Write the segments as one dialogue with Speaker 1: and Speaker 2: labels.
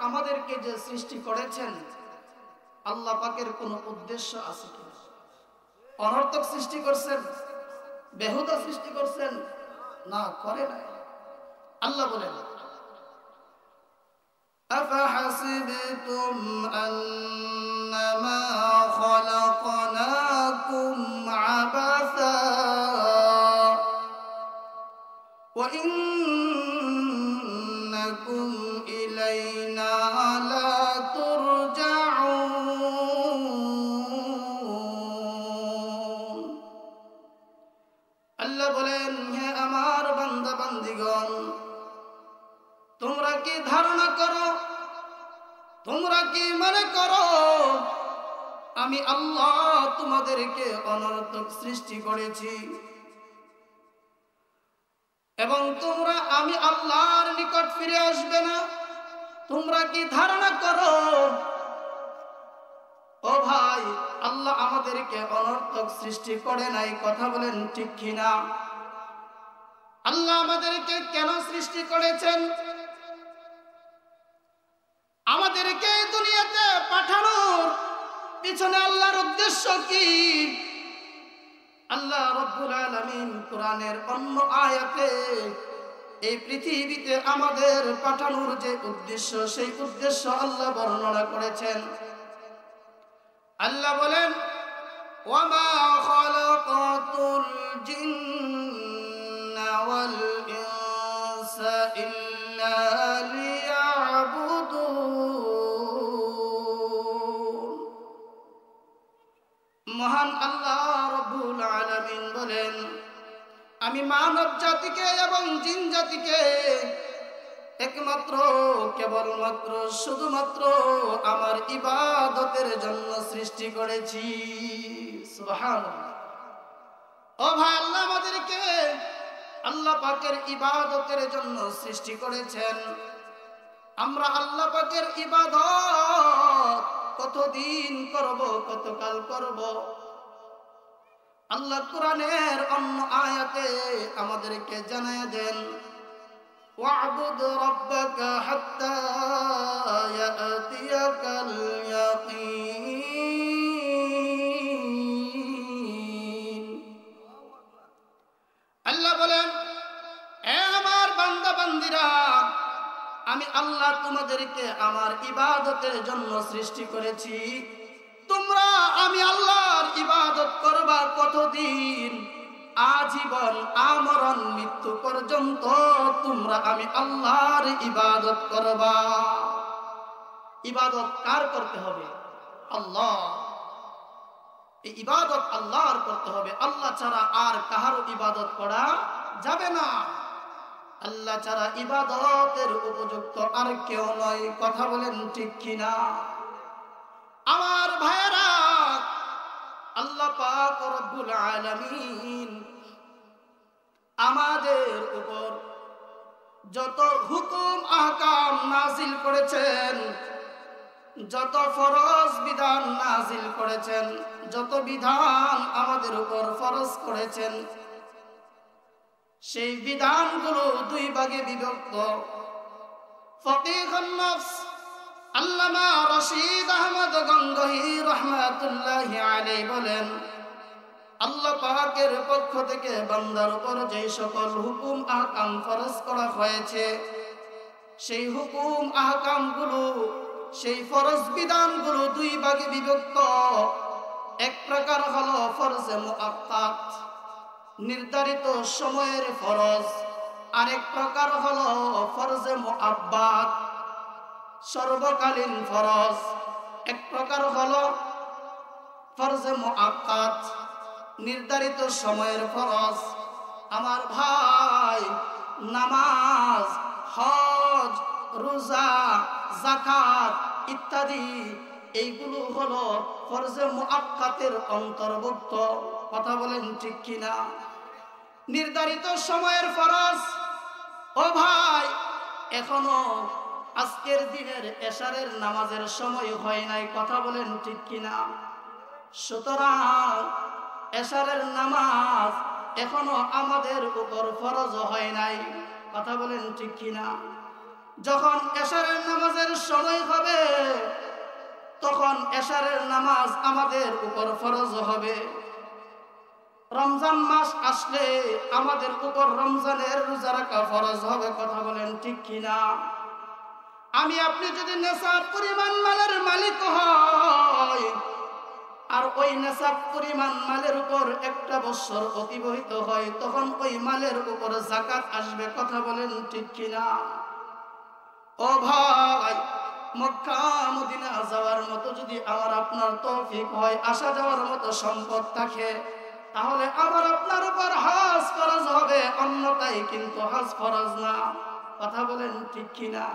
Speaker 1: আমাদেরকে যে সৃষ্টি করেছেন আল্লাহ পাকের কোনো উদ্দেশ্য আছে কি? অনর্থক সৃষ্টি করছেন, বেহুদা সৃষ্টি করছেন? না, করে নাই। আল্লাহ বলেন আফাহাসিবতুম আন্নামা খালাকনাকুম আবাসা ওয়া ইন্নাকুম ইলাইনা লা তুরজাউন। আল্লাহ বলেন, হে আমার বান্দা বান্দীগণ, তোমরা কি ধারণা করো, তোমরা কি মনে করো আমি আল্লাহ তোমাদেরকে অনর্থক সৃষ্টি করেছি এবং তোমরা আমি আল্লাহর নিকট ফিরে আসবে না? তোমরা কি ধারণা করো? ও ভাই, আল্লাহ আমাদেরকে অনর্থক সৃষ্টি করে নাই, কথা বলেন ঠিক কিনা? আল্লাহ আমাদেরকে কেন সৃষ্টি করেছেন? আমাদেরকে দুনিয়াতে পাঠানোর পিছনে আল্লাহর উদ্দেশ্য কি? আল্লাহ রাব্বুল আলামিন কোরআনের অন্য আয়াতে এই পৃথিবীতে আমাদের পাঠানোর যে উদ্দেশ্য, সেই উদ্দেশ্য আল্লাহ বর্ণনা করেছেন। আল্লাহ বলেন, ওয়ামা খালাকাতুল জিন্না ওয়াল ইনসা ইল্লা লিয়াবুদুন। মহান আল্লাহ রাব্বুল আলামিন বলেন, আমি মানব জাতিকে এবং জিন জাতিকে একমাত্র কেবলমাত্র শুধুমাত্র আমার ইবাদতের জন্য সৃষ্টি করেছি। সুবহানাল্লাহ। ও ভাই, আল্লাহ আমাদেরকে আল্লাহ পাকের ইবাদতের জন্য সৃষ্টি করেছেন। আমরা আল্লাহ পাকের ইবাদত কতদিন করব, কতকাল করব? আল্লাহ কোরআনের অন্য আয়াতে আমাদেরকে জানায় দেন, ওয়া'বুদ রাব্বাকা হাত্তা ইয়াতিয়াকাল ইয়াকিন। আল্লাহ বলেন, হে আমার বান্দা বান্দীরা, আমি আল্লাহ তোমাদেরকে আমার ইবাদতের জন্য সৃষ্টি করেছি। তোমরা আমি আল্লাহর ইবাদত করবা কতদিন? আজীবন, আমরণ, মৃত্যু পর্যন্ত তোমরা আমি আল্লাহর ইবাদত করবা। ইবাদত কার করতে হবে? আল্লাহ। এই ইবাদত আল্লাহর করতে হবে। আল্লাহ ছাড়া আর কাহারও ইবাদত করা যাবে না। আল্লাহ ছাড়া ইবাদতের উপযুক্ত আর কেউ নয়, কথা বলেন ঠিক কিনা? আমার ভাইরা, আল্লাহ পাক রব্বুল আলামিন আমাদের উপর যত হুকুম আহকাম নাজিল করেছেন, যত ফরজ বিধান নাজিল করেছেন, যত বিধান আমাদের উপর ফরজ করেছেন, সেই বিধানগুলো দুই ভাগে বিভক্ত। ফকিহুন নফস আল্লামা রশিদ আহমদ গঙ্গোহী রাহমাতুল্লাহি আলাইহি বলেন, আল্লাহ পাকের পক্ষ থেকে বান্দার উপর যে সকল হুকুম আহকাম ফরজ করা হয়েছে, সেই হুকুম আহকামগুলো, সেই ফরজ বিধানগুলো দুই ভাগে বিভক্ত। এক প্রকার হলো ফরজে মুআক্কাত, নির্ধারিত সময়ের ফরজ। আরেক প্রকার হলো ফরজে মুআব্বাদ, সর্বকালীন ফরজ। এক প্রকার হলো ফরজে মুআক্কাত, নির্ধারিত সময়ের ফরজ। আমার ভাই, নামাজ, হজ, রোজা, যাকাত ইত্যাদি এইগুলো হলো ফরজে মুআক্কাতের অন্তর্ভুক্ত, কথা বলেন ঠিক কিনা? নির্ধারিত সময়ের ফরজ। ও ভাই, এখনো আজকের দিনের এশারের নামাজের সময় হয় নাই, কথা বলেন ঠিক কিনা? সুতরাং এশারের নামাজ এখনো আমাদের উপর ফরজ হয় নাই, কথা বলেন ঠিক কিনা? যখন এশারের নামাজের সময় হবে তখন এশারের নামাজ আমাদের উপর ফরজ হবে। রমজান মাস আসলে আমাদের উপর রমজানের রোজা রাখা ফরজ হবে। কথা বলেন ঠিক কিনা? আমি আপনি যদি নেশাব পরিমাণ মালের মালিক হয় আর ওই নেশাব পরিমাণ মালের উপর একটা বছর অতিবাহিত হয় তখন ওই মালের উপর যাকাত আসবে। কথা বলেন ঠিক কিনা? ও ভাই, মক্কা মদিনা যাওয়ার মতো যদি আমার আপনার তৌফিক হয়, আসা যাওয়ার মতো সম্পদ থাকে, তাহলে আমার আপনার উপর হজ ফরজ হবে, অন্যথায় কিন্তু হজ ফরজ না। কথা বলেন ঠিক কিনা?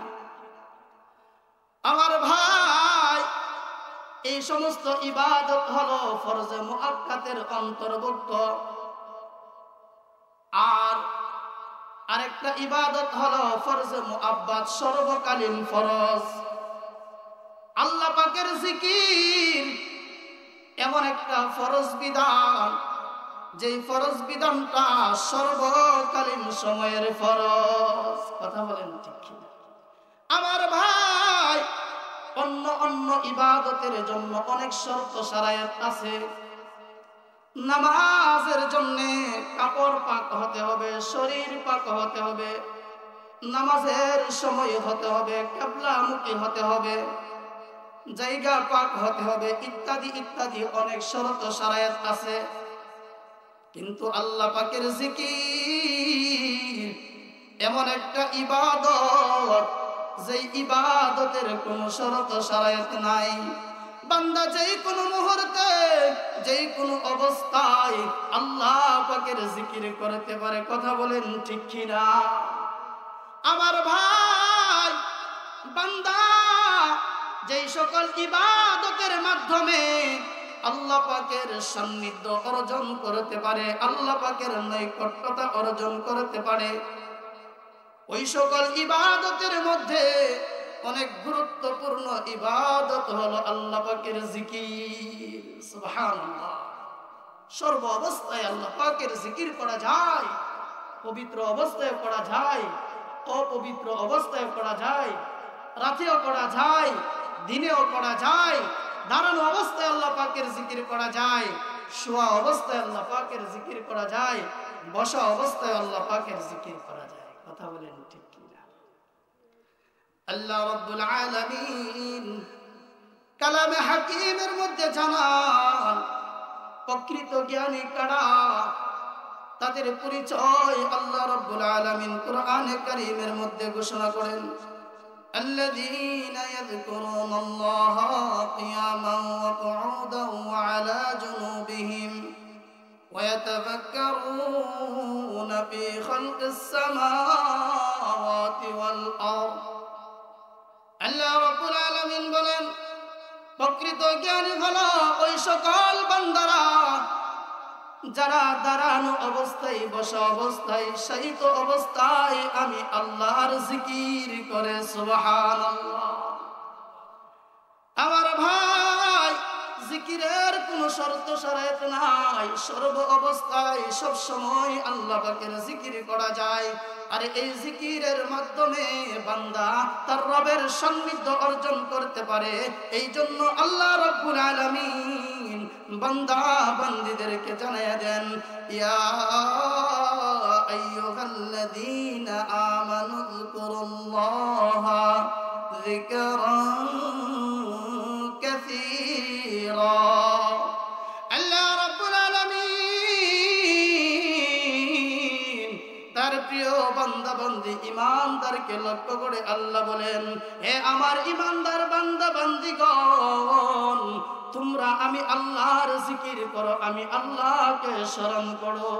Speaker 1: আমার ভাই, এই সমস্ত ইবাদত হলো ফরজে মুআক্কাতের অন্তর্ভুক্ত। আর আরেকটা ইবাদত হলো ফরজে মুআব্বাদ, সর্বকালীন ফরজ। আল্লাহ পাকের জিকির এমন একটা ফরজ বিধান, যেই ফরজ বিধানটা সর্বকালীন সময়ের ফরজ। কথা বলেন ঠিক কিনা? আমার ভাই, অন্য অন্য ইবাদতের জন্য অনেক শর্ত শারায়াত আছে। নামাজের জন্য কাপড় পাক হতে হবে, শরীর পাক হতে হবে, নামাজের সময় হতে হবে, কিবলামুখী হতে হবে, জায়গা পাক হতে হবে, ইত্যাদি ইত্যাদি অনেক শর্ত শারায়াত আছে। কিন্তু আল্লাহ পাকের জিকির এমন একটা ইবাদত, যেই ইবাদতের কোনো শর্ত শারায়াত নাই। বান্দা যেই কোনো মুহূর্তে যেই কোনো অবস্থায় আল্লাহ পাকের জিকির করতে পারে। কথা বলেন ঠিক কিনা? আমার ভাই, বান্দা যেই সকল ইবাদতের মাধ্যমে আল্লাহ পাকের সান্নিধ্য অর্জন করতে পারে, আল্লাহ পাকের নৈকট্যতা অর্জন করতে পারে, ওই সকল ইবাদতের মধ্যে অনেক গুরুত্বপূর্ণ ইবাদত হলো আল্লাহ পাকের জিকির। সুবহানাল্লাহ। সর্ব অবস্থায় আল্লাহ পাকের জিকির করা যায়। পবিত্র অবস্থায় করা যায়, অপবিত্র অবস্থায় করা যায়, রাতেও করা যায়, দিনেও করা যায়, দাঁড়ানো অবস্থায় আল্লাহ পাকের জিকির করা যায়, শোয়া অবস্থায় আল্লাহ পাকের জিকির করা যায়, বসা অবস্থায় আল্লাহ পাকের জিকির করা যায়। কথা বলেন ঠিক কিনা? আল্লাহ রাব্বুল আলামিন কালামে হাকিমের মধ্যে জানান প্রকৃত জ্ঞানী কারা, তাদের পরিচয় আল্লাহ রাব্বুল আলামিন কোরআনে কারীমের মধ্যে ঘোষণা করেন। আল্লাযীনা ইয়াযকুরুনাল্লাহা কিয়ামান ওয়া কুউদান ওয়া আলা জুনুবিহিম ওয়া ইয়াতাফাক্কারুনা ফী খালকিস সামাওয়াতি ওয়াল আরদ। আল্লাহ রাব্বুল আলামিন বলেন, প্রকৃত জ্ঞানী হলো ওই সকল বান্দারা যারা দাঁড়ানো অবস্থায়, বসা অবস্থায়, শায়িত অবস্থায় আমি আল্লাহর জিকির করে। সুবহানাল্লাহ। আমার ভাই, জিকিরের কোনো শর্ত শারায়াত নাই, সর্ব অবস্থায় সব সময় আল্লাহ পাকের জিকির করা যায়। আর এই জিকিরের মাধ্যমে বান্দা তার রবের সান্নিধ্য অর্জন করতে পারে। এই জন্য আল্লাহ রাব্বুল আলামিন বান্দা বান্দীদেরকে জানায়া দেন, ইয়া আইয়ুহাল্লাযীনা আমানু যকুরুল্লাহা যিকরান কাসীরা। আল্লাহ রাব্বুল আলামিন তার প্রিয় বান্দা বান্দী ঈমানদারকে লক্ষ্য করে আল্লাহ বলেন, হে আমার ঈমানদার বান্দা বান্দীগণ, তোমরা আমি আল্লাহর জিকির করো, আমি আল্লাহকে স্মরণ করো,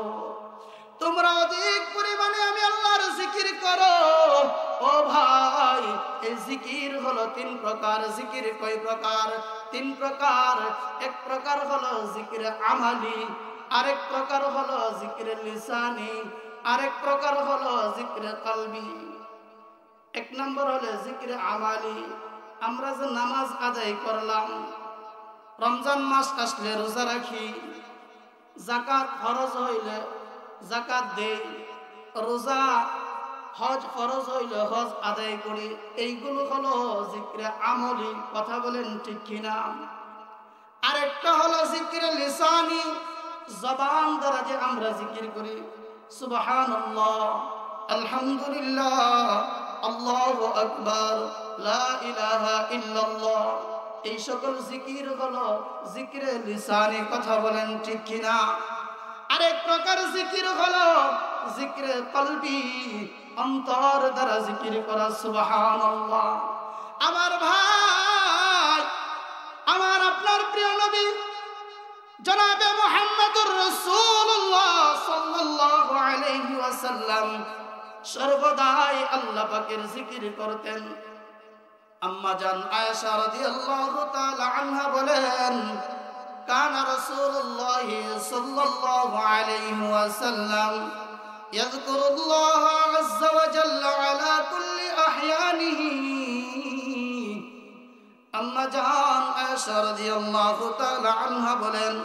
Speaker 1: তোমরা অধিক পরিমাণে আমি আল্লাহর জিকির করো। ও ভাই, এই জিকির হলো তিন প্রকার। জিকির কয় প্রকার? তিন প্রকার। এক প্রকার হলো জিকির আমালি, আরেক প্রকার হলো জিকির লিসানি, আরেক প্রকার হলো জিকির কলবি। এক নম্বর হলো জিকির আমালি। আমরা যে নামাজ আদায় করলাম, রমজান মাস আসলে রোজা রাখি, যাকাত ফরজ হইলে যাকাত দেই, রোজা হজ ফরজ হইল হজ আদায় করি, এইগুলো হলো জিক্রে আমলি। কথা বলেন ঠিক কিনা? আরেকটা হলো জিক্রে লিসানি, জবান দ্বারা যে আমরা জিকির করি, সুবহানাল্লাহ, আলহামদুলিল্লাহ, আল্লাহু আকবার, লা ইলাহা ইল্লাল্লাহ, এই সকল জিকির হলো জিক্রে লিসানি। কথা বলেন ঠিক কিনা? আরেক প্রকার জিকির হলো জিক্রে কলবি, অন্তর দ্বারা জিকির করা, সুবহানাল্লাহ। আমার ভাই, আমার আপনার প্রিয় নবী জনাবে মুহাম্মদুর রাসূলুল্লাহ সাল্লাল্লাহু আলাইহি ওয়াসাল্লাম সর্বদাই আল্লাহ পাকের জিকির করতেন। আম্মা জান আয়েশা রাদিয়াল্লাহু তাআলা আনহা বলেন, কানা রাসূলুল্লাহ সাল্লাল্লাহু আলাইহি ওয়াসাল্লাম ইয়াযকুরুল্লাহ আযজা ওয়া জাল্লা আলা কুল্লি আহয়ানিহি। আম্মা জান আয়েশা রাদিয়াল্লাহু তাআলা আনহা বলেন,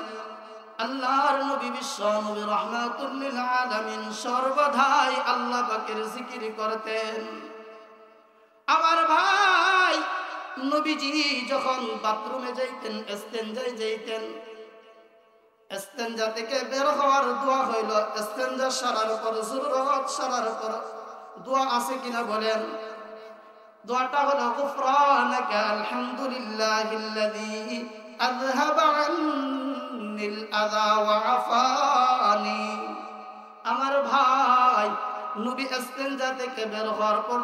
Speaker 1: আল্লাহর নবী বিশ্ব নবী রাহমাতুল লিল আলামিন সর্বদাই আল্লাহ পাকের জিকির করতেন। আমার ভাই, নবীজি যখন বাথরুমে যাইতেন, ইস্তেনজায় যাইতেন, ইস্তেনজা থেকে বের হওয়ার দোয়া হইল, ইস্তেনজা সারার পর যুররাত সারার পর দোয়া আছে কিনা বলেন? দোয়াটা হলো গুফরানাকা আলহামদুলিল্লাহিল্লাযী আযহাবা আন্নিল আযা ওয়া আফানি। আমার ভাই, নবী ইস্তেনজা থেকে বের হওয়ার পর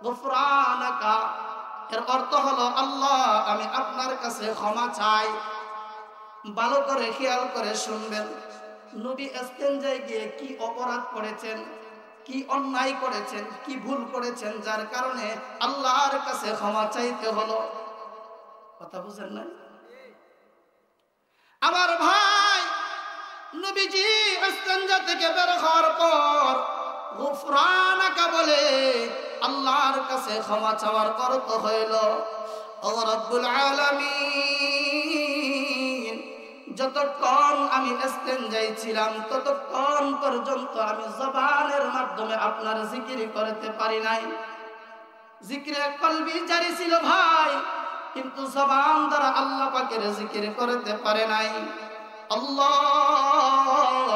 Speaker 1: গুফরানাকা, এর অর্থ হলো আল্লাহ আমি আপনার কাছে ক্ষমা চাই। ভালো করে খেয়াল করে শুনবেন, নবী ইস্তেনজায় গিয়ে কি অপরাধ করেছেন, কি অন্যায় করেছেন, কি ভুল করেছেন, যার কারণে আল্লাহর কাছে ক্ষমা চাইতে হলো। কথা বুঝেন না? আমার ভাই, নবীজি ইস্তেনজা থেকে বের হওয়ার পর গুফরানাকা বলে আল্লাহর কাছে ক্ষমা চাওয়ার অর্থ হইল, ও রব্বুল আলামিন, যতক্ষণ আমি ইস্তেনজায় ছিলাম ততক্ষণ পর্যন্ত আমি জবানের মাধ্যমে আপনার জিকির করতে পারি নাই। জিকিরে কলবি জারি ছিল ভাই, কিন্তু জবান দ্বারা আল্লাহ পাকের জিকির করতে পারে নাই। আল্লাহ,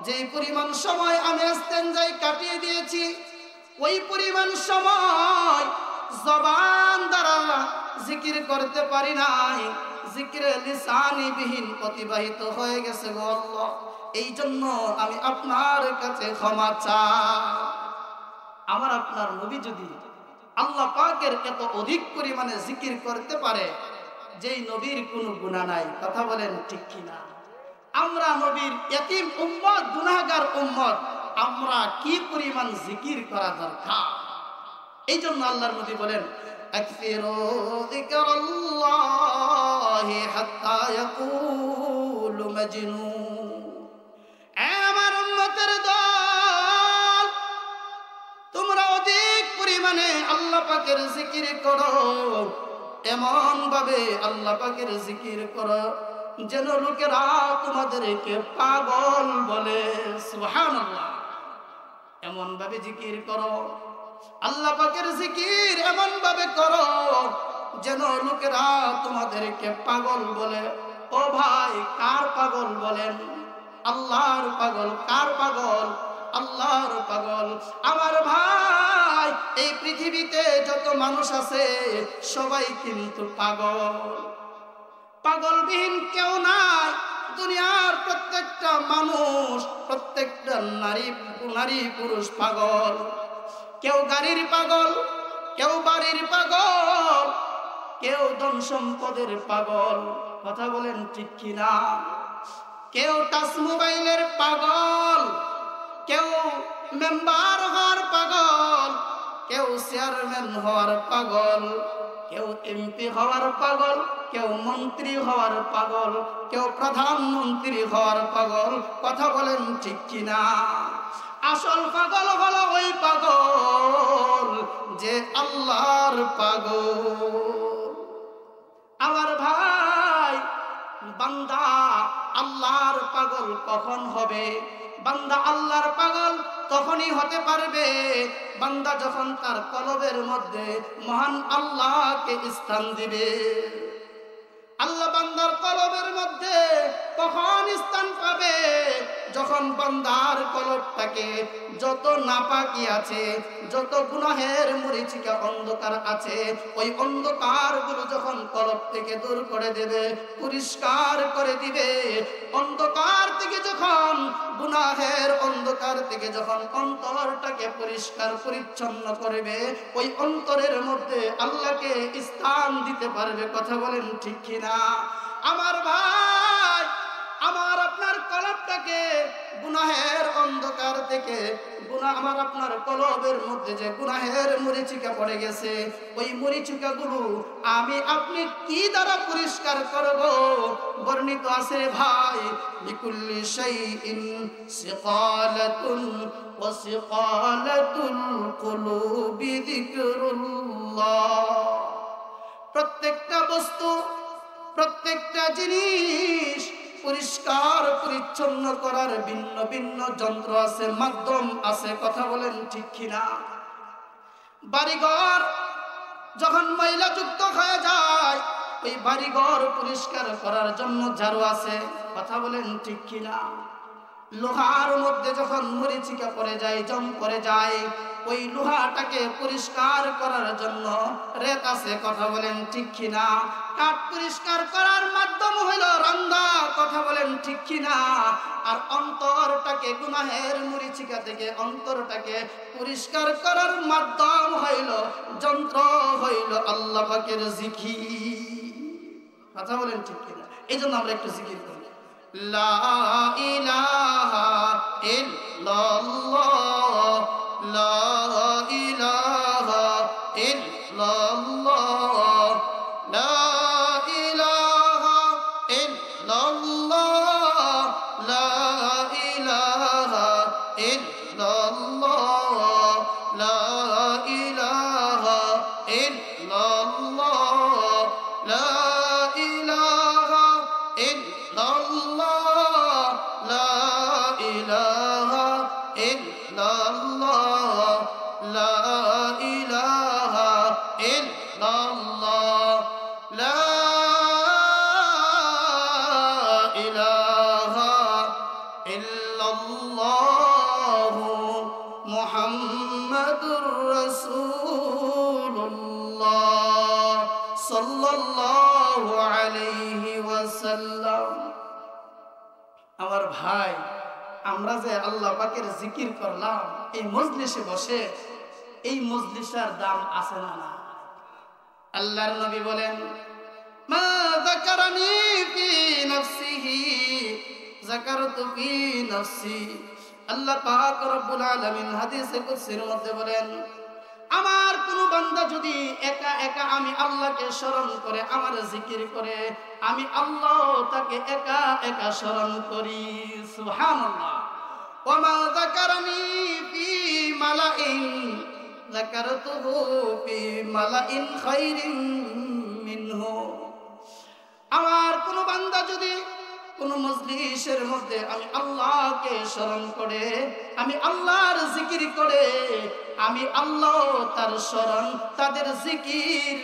Speaker 1: যেই পরিমাণ সময় আমি ইস্তেনজায় কাটিয়ে দিয়েছি, ওই পরিমাণ সময় জবান দ্বারা জিকির করতে পারি নাই, জিকিরে লিসানি বিহীন অতিবাহিত হয়ে গেছে গো আল্লাহ। এই জন্য আমি আপনার কাছে ক্ষমা চাই। আমার আপনার নবী যদি আল্লাহ পাকের এত অধিক পরিমাণে জিকির করতে পারে, যেই নবীর কোনো গুনাহ নাই, কথা বলেন ঠিক কিনা? আমরা নবীর ইতিম উম্মত, গুনাহগার উম্মত, আমরা কি পরিমাণ জিকির করা দরকার। এই জন্য আল্লাহর নবী বলেন, আকসিরু যিকরাল্লাহি হাত্তা ইয়াকুলু মাজনুন। আমার উম্মতের দল, তোমরা অধিক পরিমাণে আল্লাহ পাকের জিকির করো, এমন ভাবে আল্লাহ পাকের জিকির করো যেন লোকেরা তোমাদেরকে পাগল বলে। সুবহানাল্লাহ। এমন ভাবে জিকির করো, আল্লাহ পাকের জিকির এমন ভাবে করো যেন লোকেরা তোমাদেরকে পাগল বলে। ও ভাই, কার পাগল বলেন? আল্লাহর পাগল। কার পাগল? আল্লাহর পাগল। আমার ভাই, এই পৃথিবীতে যত মানুষ আছে সবাই কিন্তু পাগল। পাগলবিহীন কেউ নাই। দুনিয়ার প্রত্যেকটা মানুষ, প্রত্যেকটা নারী পুরুষ পাগল। কেউ গাড়ির পাগল, কেউ বাড়ির পাগল, কেউ ধন সম্পদের পাগল। কথা বলেন ঠিক কিনা? কেউ টাচ মোবাইলের পাগল, কেউ মেম্বার হওয়ার পাগল, কেউ চেয়ারম্যান হওয়ার পাগল, কেউ এমপি হওয়ার পাগল, কেউ মন্ত্রী হওয়ার পাগল, কেউ প্রধানমন্ত্রী হওয়ার পাগল। কথা বলেন ঠিক কিনা? আসল পাগল হলো ওই পাগল যে আল্লাহর পাগল। আমার ভাই, বান্দা আল্লাহর পাগল কখন হবে? বান্দা আল্লাহর পাগল তখনই হতে পারবে বান্দা যখন তার কলবের মধ্যে মহান আল্লাহকে স্থান দিবে। আল্লাহ বান্দার কলবের মধ্যে কখন স্থান পাবে? যখন বান্দার কলবটাকে যত নাপাকি আছে, যত গুনাহের মরিচিকা অন্ধকার আছে, ওই অন্ধকারগুলো যখন কলব থেকে দূর করে দেবে, পরিষ্কার করে দিবে, অন্ধকার থেকে যখন গুনাহের অন্ধকার থেকে যখন অন্তরটাকে পরিষ্কার পরিচ্ছন্ন করবে, ওই অন্তরের মধ্যে আল্লাহকে স্থান দিতে পারবে। কথা বলেন ঠিক কিনা? আমার ভাই, আমার আপনার কলবটাকে গুনাহের অন্ধকার থেকে আমার আপনার কলবের মধ্যে যে গুনাহের মরিচিকা পড়ে গেছে, ওই মরিচিকাগুলো আমি আপনি কি দ্বারা পরিষ্কার করব? বর্ণিত আছে ভাই, লিকুল্লি শাইইন সিকালাতুন ওয়া সিকালাতুল কুলুবি যিকরুল্লাহ। প্রত্যেকটা বস্তু, প্রত্যেকটা জিনিস পরিষ্কার পরিচ্ছন্ন করার ভিন্ন ভিন্ন যন্ত্র আছে, মাধ্যম আছে। কথা বলেন ঠিক কিনা? বাড়িঘর যখন ময়লাযুক্ত হয়ে যায়, ওই বাড়িঘর পরিষ্কার করার জন্য ঝাড়ু আছে। কথা বলেন ঠিক কিনা? লোহার মধ্যে যখন মরিচিকা পড়ে যায়, জং পড়ে যায়, ওই লোহাটাকে পরিষ্কার করার জন্য রেত আছে। কথা বলেন ঠিক কিনা? কাঠ পরিষ্কার করার মাধ্যম হইল রান্দা। কথা বলেন ঠিক কিনা? আর অন্তরটাকে গুনাহের মরিচিকা থেকে অন্তরটাকে পরিষ্কার করার মাধ্যম হইল, যন্ত্র হইল আল্লাহ পাকের জিকির। কথা বলেন ঠিক কিনা? এই জন্য আমরা একটু জিকির করি, লা ইলাহা ইল্লাল্লাহ, লা ইলাহা ইল্লাল্লাহ, লা ইলাহা ইল্লাল্লাহ, লা ইলাহা ইল্লাল্লাহ, লা ইলাহা ইল্লাল্লাহ, লা ইলাহা ইল্লাল্লাহ, লা ইলাহা ইল্লাল্লাহ, লা ইলাহা ইল্লাল্লাহ, লা ইলাহা ইল্লাল্লাহ, মুহাম্মাদুর রাসূলুল্লাহ সাল্লাল্লাহু আলাইহি ওয়াসাল্লাম। আমার ভাই, আমরা যে আল্লাহ পাকের জিকির করলাম এই মজলিসে বসে, এই মজলিসের দাম আছে না? না। আল্লাহর নবী বলেন, মা যাকারানি ফি নাফসিহি যাকারতু ফি নাফসি। আল্লাহ পাক রব্বুল আলামিন হাদিসে কুদসির মধ্যে বলেন, আমার কোন বান্দা যদি একা একা আমি আল্লাহকে স্মরণ করে, আমার জিকির করে, আমি আল্লাহ তাকে একা একা স্মরণ করি। সুবহানাল্লাহ। ওয়া মা যাকারানি ফি মালাইন যাকারতুহু ফি মালাইন খায়রিন মিনহু। আমার কোন বান্দা যদি কোন মজলিসের মধ্যে আমি আল্লাহকে স্মরণ করে, আমি আল্লাহর জিকির করে, আমি আল্লাহ তার স্মরণ, তাদের জিকির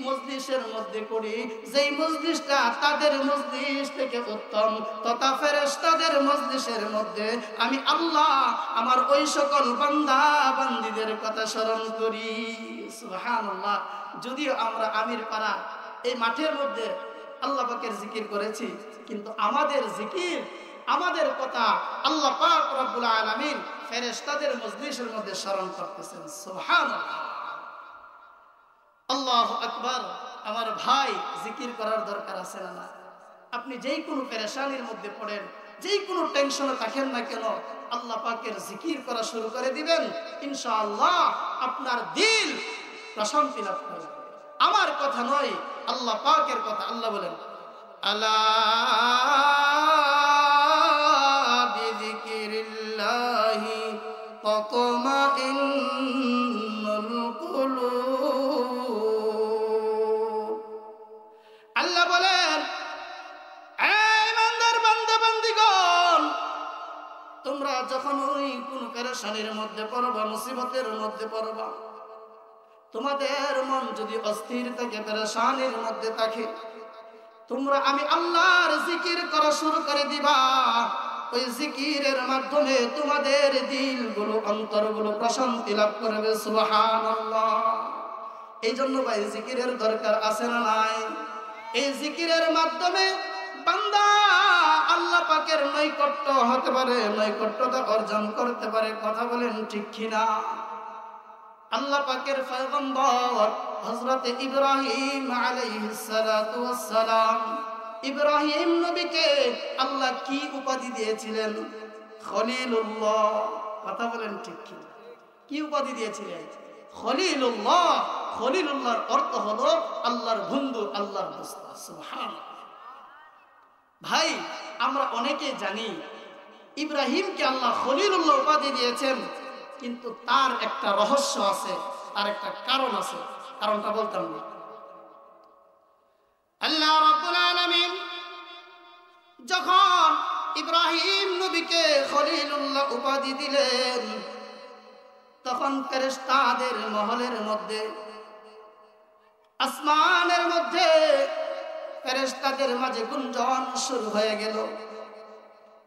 Speaker 1: মজলিসের মধ্যে করি, যেই মজলিসটা তাদের মজলিস থেকে উত্তম, তথা ফেরেশতাদের মজলিসের মধ্যে আমি আল্লাহ আমার ওই সকল বান্দা বান্দীদের কথা স্মরণ করি। সুবহানাল্লাহ। যদিও আমরা আমির পাড়া এই মাঠের মধ্যে আল্লাহ পাকের জিকির করেছি, কিন্তু আমাদের জিকির, আমাদের কথা আল্লাহ পাক রব্বুল আলামিন ফেরেশতাদের মজলিসের মধ্যে স্মরণ করতেছেন। সুবহানাল্লাহ, আল্লাহু আকবার। আমার ভাই, জিকির করার দরকার আছে না? আপনি যেই কোনো পেরেশানির মধ্যে পড়েন, যেই কোনো টেনশনে থাকেন না কেন, আল্লাহ পাকের জিকির করা শুরু করে দিবেন, ইনশাআল্লাহ আপনার দিল প্রশান্তি লাভ করবে। আমার কথা নয়, আল্লাহ পাকের কথা। আল্লাহ বলেন, আলা বিযিকিরিল্লাহি তাতমাইন্নুল কুলুব। আল্লাহ বলেন, এই ইমানদার বান্দা বান্দীগণ, তোমরা পেরেশানির মধ্যে পড়বা, মুসিবতের মধ্যে পড়বা। তোমাদের মন যদি অস্থির থাকে, পেরেশানির মধ্যে থাকে, তোমরা আমি আল্লাহর জিকির করা শুরু করে দিবা। ওই জিকিরের মাধ্যমে তোমাদের দিলগুলো, অন্তরগুলো প্রশান্তি লাভ করবে। সুবহানাল্লাহ। এই জন্য ভাই জিকিরের দরকার আছে না নাই? এই জিকিরের মাধ্যমে বান্দা আল্লাহ পাকের নৈকট্য হতে পারে, নৈকট্যতা অর্জন করতে পারে। কথা বলেন ঠিক কিনা? আল্লাহ পাকের পয়গম্বর হযরত ইব্রাহিম আলাইহিস সালাতু ওয়াস সালাম, ইব্রাহিম নবীকে আল্লাহ কি উপাধি দিয়েছিলেন? খলিলুল্লাহ। কথা বলেন ঠিক কিনা? কি উপাধি দিয়েছিলেন? খলিলুল্লাহ। খলিলুল্লাহর অর্থ হলো আল্লাহর বন্ধু, আল্লাহর দোস্ত। সুবহানাল্লাহ। ভাই, আমরা অনেকে জানি ইব্রাহিমকে আল্লাহ খলিলুল্লাহ উপাধি দিয়েছেন, কিন্তু তার একটা রহস্য আছে, তার একটা কারণ আছে। কারণটা বলতাম না। আল্লাহ রাব্বুল আলামিন যখন ইব্রাহিম নবীকে খলিলুল্লাহ উপাধি দিলেন, তখন ফেরেশতাদের মহলের মধ্যে, আসমানের মধ্যে ফেরেশতাদের মাঝে গুঞ্জন শুরু হয়ে গেল।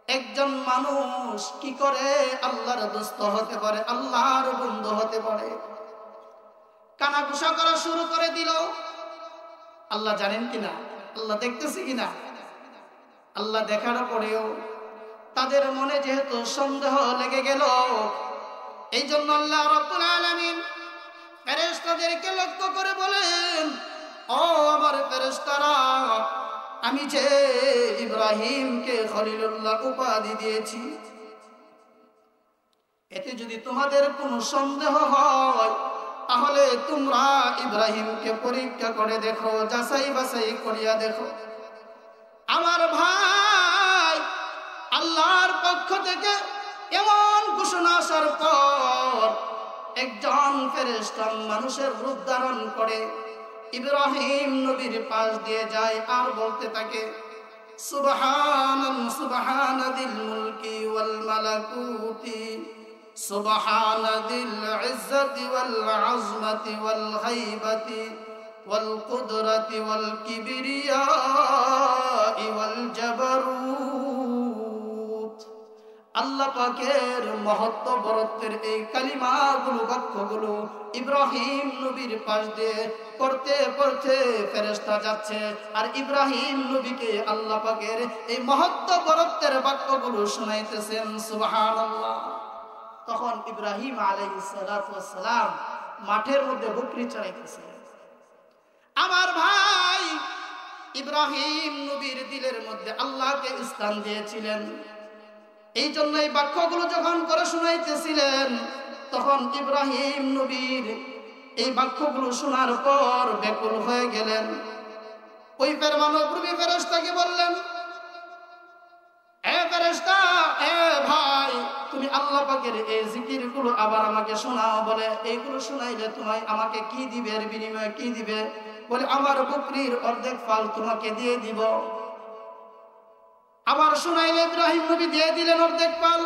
Speaker 1: একজন মানুষ কি করে আল্লাহর দোস্ত হতে পারে, আল্লাহর বন্ধু হতে পারে? কানাঘুষা করা শুরু করে দিল। আল্লাহ জানেন কিনা? আল্লাহ দেখতেছে কিনা? আল্লাহ দেখার পরেও তাদের মনে যেহেতু সন্দেহ লেগে গেল, এই জন্য আল্লাহ রাব্বুল আলামিন ফেরেশতাদেরকে লক্ষ্য করে বলেন, ও আমার ফেরেশতারা, আমি যে ইব্রাহিমকে খলিলুল্লাহ উপাধি দিয়েছি, এতে যদি তোমাদের কোনো সন্দেহ হয়, তাহলে তোমরা ইব্রাহিমকে পরীক্ষা করে দেখো, যাচাই বাছাই করিয়া দেখো। আমার ভাই, আল্লাহর পক্ষ থেকে এমন ঘোষণা আসার পর একজন ফেরেশতা মানুষের রূপ ধারণ করে ইব্রাহিম নবীর পাশ দিয়ে যায় আর বলতে থাকে, সুবহানাদিল মুলকি ওয়াল মালাকুতি, সুবহানাদিল ইজ্জতি ওয়াল আযমাতি ওয়াল হাইবাতি ওয়াল কুদরাতি ওয়াল কিবরিয়াই ওয়াল জাবারুত। আল্লাহ পাকের মহত্ব বরত্বের এই কালিমাগুলো, বাক্যগুলো ইব্রাহিম নবীর পাশ দিয়ে পড়তে পড়তে ফেরেশতা যাচ্ছে, আর ইব্রাহিম নবীকে আল্লাহ পাকের এই মহত্ব বরত্বের বাক্যগুলো শোনাইতেছেন। সুবহানাল্লাহ। তখন ইব্রাহিম আলাইহিস সালাতু ওয়াস সালাম মাঠের মধ্যে বকরি চড়াইতেছিলেন। আমার ভাই, ইব্রাহিম নবীর দিলের মধ্যে আল্লাহকে স্থান দিয়েছিলেন। এই জন্য এই বাক্যগুলো যখন করে শুনাইতেছিলেন, তখন ইব্রাহিম নবীর এই বাক্যগুলো শোনার পর ব্যাকুল হয়ে গেলেন। ওই মানবরূপী ফেরেশতাকে বললেন, এ ফেরেশতা, এ ভাই, তুমি আল্লাহ পাকের এই জিকিরগুলো আবার আমাকে শোনাও। বলে, এইগুলো শোনাইলে তোমায় আমাকে কি দিবে? এর বিনিময়ে কি দিবে? বলে, আমার বকরির অর্ধেক ফল তোমাকে দিয়ে দিব। আবার শোনাইলে ইব্রাহিম নবী দিয়ে দিলেন অর্ধেক ফল।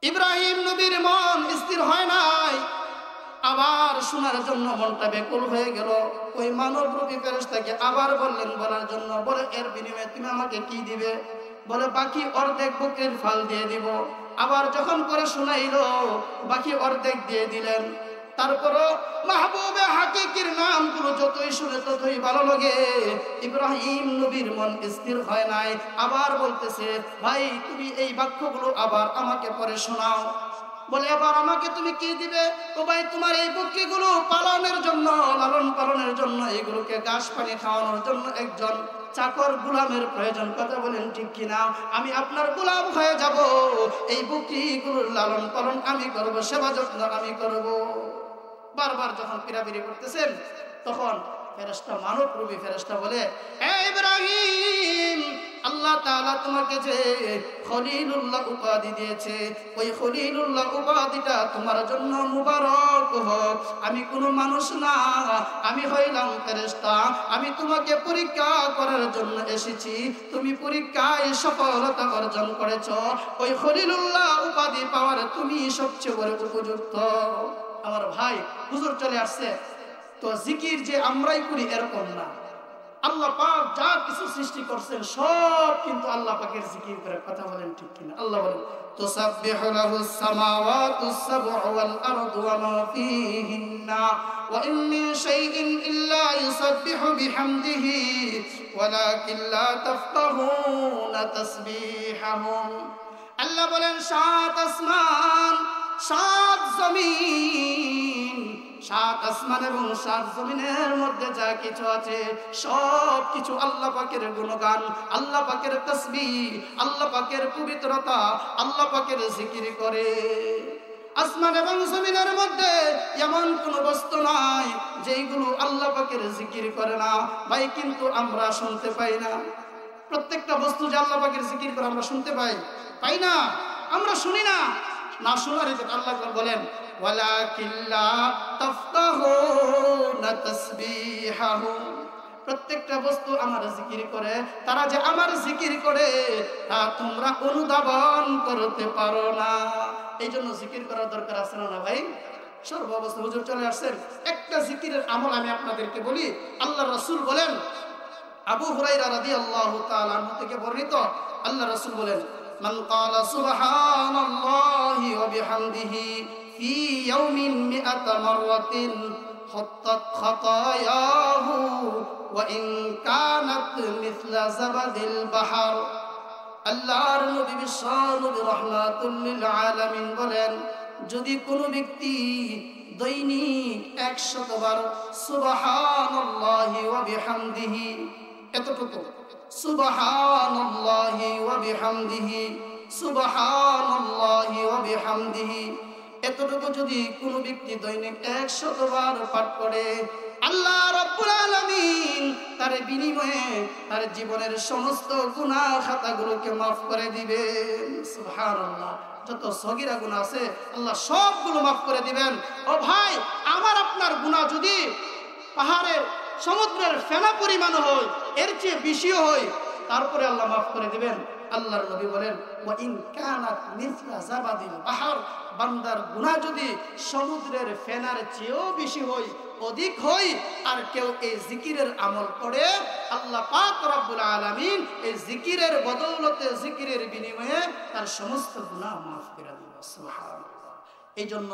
Speaker 1: ইব্রাহিম নবীর মন স্থির হয় নাই, আবার শোনার জন্য মনটা ব্যাকুল হয়ে গেল। ওই মানবরূপী ফেরেশতাকে আবার বললেন বলার জন্য। বলে, এর বিনিময়ে তুমি আমাকে কি দিবে? বলে, বাকি অর্ধেক বকরির ফল দিয়ে দিব। আবার যখন করে শোনাইল, বাকি অর্ধেক দিয়ে দিলেন। তারপরও মাহবুবে হাকিকির নামগুলো যতই শুনে ততই ভালো লাগে। ইব্রাহিম নবীর মন স্থির হয় নাই, আবার বলতেছে, ভাই, তুমি এই বাক্যগুলো আবার আমাকে পড়ে শোনাও। বলে, এবার আমাকে তুমি কি দিবে? ও ভাই, তোমার এই বকরিগুলো পালনের জন্য, লালন পালনের জন্য, এগুলোকে ঘাস পানি খাওয়ানোর জন্য একজন চাকর গোলামের প্রয়োজন। কথা বলেন ঠিক কিনা? আমি আপনার গোলাম হয়ে যাব, এই বকরিগুলোর লালন পালন আমি করব, সেবা যত্ন আমি করব। বারবার যখন পিরাপিরি করতেছেন, তখন ফেরেশতা, মানবরূপী ফেরেশতা বলে, এ ইব্রাহিম, আল্লাহ তাআলা তোমাকে যে খলিলুল্লাহ উপাধি দিয়েছে, ওই খলিলুল্লাহ উপাধিটা তোমার জন্য মুবারক হোক। আমি কোনো মানুষ না, আমি হইলাম ফেরেশতা। আমি তোমাকে পরীক্ষা করার জন্য এসেছি। তুমি পরীক্ষায় সফলতা অর্জন করেছো, ওই খলিলুল্লাহ উপাধি পাওয়ার তুমি সবচেয়ে বড় উপযুক্ত। আমার ভাই, হুজুর চলে আসছে, তো জিকির যে আমরাই করি এরকম না। আল্লাহ পাক যা কিছু সৃষ্টি করছেন সব কিন্তু আল্লাহ পাকের জিকির করে। কথা বলেন ঠিক কিনা? আল্লাহ বলেন তুসাব্বিহু লাহুস সামাওয়াতুস সাব'ু ওয়াল আরদু ওয়া মা ফীহিন্না ওয়া ইন মিন শাইইন ইল্লা ইউসাব্বিহু বিহামদিহি ওয়ালাকিন লা তাফকাহুনা তাসবিহাহুম। আল্লাহ বলেন সাত আসমান, সাত জমিন, সাত আসমান এবং সাত জমিনের মধ্যে যা কিছু আছে সব কিছু আল্লাহ পাকের গুণগান, আল্লাহ পাকের তাসবিহ, আল্লাহ পাকের পবিত্রতা, আল্লাহ পাকের জিকির করে। আসমান এবং জমিনের মধ্যে এমন কোন বস্তু নাই যেইগুলো আল্লাহ পাকের জিকির করে না। ভাই কিন্তু আমরা শুনতে পাই না। প্রত্যেকটা বস্তু যে আল্লাহ পাকের জিকির করে আমরা শুনতে পাই না, আমরা শুনি না। না শোনার এই যে আল্লাহ বলেন ওয়ালাকিন লা তাফকাহুনা তাসবিহাহুম। প্রত্যেকটা বস্তু আমার জিকির করে, তারা যে আমার জিকির করে তা তোমরা অনুধাবন করতে পারো না। এই জন্য জিকির করার দরকার আছে না ভাই? সর্বাবস্থা হুজুর চলে আসছেন। একটা জিকিরের আমল আমি আপনাদেরকে বলি। আল্লাহ রাসূল বলেন, আবু হুরায়রা রাদিয়াল্লাহু তাআলা আনহু থেকে বর্ণিত, আল্লাহ রাসূল বলেন মান ক্বালা সুবহানাল্লাহি ওয়া বিহামদিহি ফি ইয়াউমিন মিআতা মাররাতিন হাত্তাত খাতায়াহু ওয়া ইন কানাত মিছলা যাবাদিল বাহর। আল্লাহর নবী বিশ্বনবী রাহমাতুল লিল আলামিন বলেন, যদি কোনো ব্যক্তি দৈনিক 100 বার সুবহানাল্লাহি ওয়া বিহামদিহি, এতটুকু সুবহানাল্লাহি ওয়া বিহামদিহি, সুবহানাল্লাহি ওয়া বিহামদিহি, এতটুকু যদি কোনো ব্যক্তি দৈনিক 100 বার পাঠ করে, আল্লাহ রাব্বুল আলামিন তার বিনিময়ে তার জীবনের সমস্ত গুনাহ খাতাগুলোকে মাফ করে দিবেন। সুবহানাল্লাহ। যত সগীরা গুনাহ আছে আল্লাহ সবগুলো মাফ করে দিবেন। ও ভাই, আমার আপনার গুনাহ যদি পাহাড়ের সমুদ্রের ফেনা পরিমাণ হয়, এর চেয়ে বেশিও হয়, তারপরে আল্লাহ মাফ করে দিবেন। আল্লাহর নবী বলেন ওয়া ইন কানাত মিছলা যাবাদিল বাহর, বান্দার গুনাহ যদি সমুদ্রের ফেনার চেয়েও বেশি হয়, অধিক হয়, আর কেউ এই জিকিরের আমল করে, আল্লাহ পাক রব্বুল আলামিন এই জিকিরের বদৌলতে, জিকিরের বিনিময়ে তার সমস্ত গুনাহ মাফ করে দিবেন। সুবহানাল্লাহ। এই জন্য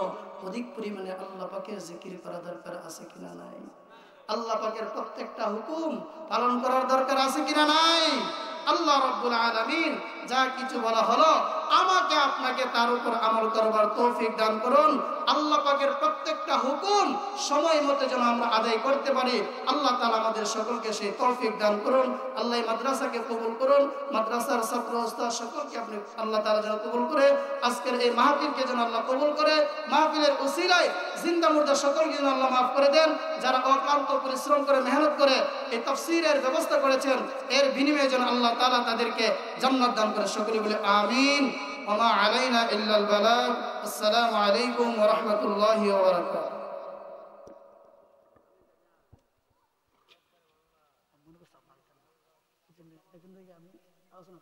Speaker 1: অধিক পরিমাণে আল্লাহ পাকের জিকির করা দরকার আছে কিনা নাই? আল্লাহ পাকের প্রত্যেকটা হুকুম পালন করার দরকার আছে কিনা নাই? আল্লাহ রাব্বুল আলামিন যা কিছু বলা হলো আমাকে আপনাকে তার উপর আমল করবার তৌফিক দান করুন। আল্লাহ পাকের প্রত্যেকটা হুকুম সময় মতো যেন আমরা আদায় করতে পারি, আল্লাহ তাআলা আমাদের সকলকে সেই তৌফিক দান করুন। আল্লাহ এই মাদ্রাসাকে কবুল করুন, মাদ্রাসার ছাত্র ওস্তাদ সকলকে আপনি আল্লাহ তাআলা যেন কবুল করে, আজকের এই মাহফিলকে যেন আল্লাহ কবুল করে, মাহফিলের উসিলায় জিন্দা মুর্দা সকলকে যেন আল্লাহ মাফ করে দেন। যারা অক্লান্ত পরিশ্রম করে মেহনত করে এই তাফসীরের ব্যবস্থা করেছেন, এর বিনিময়ে যেন আল্লাহ তাআলা তাদেরকে জান্নাত দান করে। সকলে বলে আমিন। ওয়া মা আলাইনা ইল্লাল বালাগ। আসসালামু আলাইকুম ওয়া রাহমাতুল্লাহি ওয়া বারাকাতুহু। আমি আলোচনা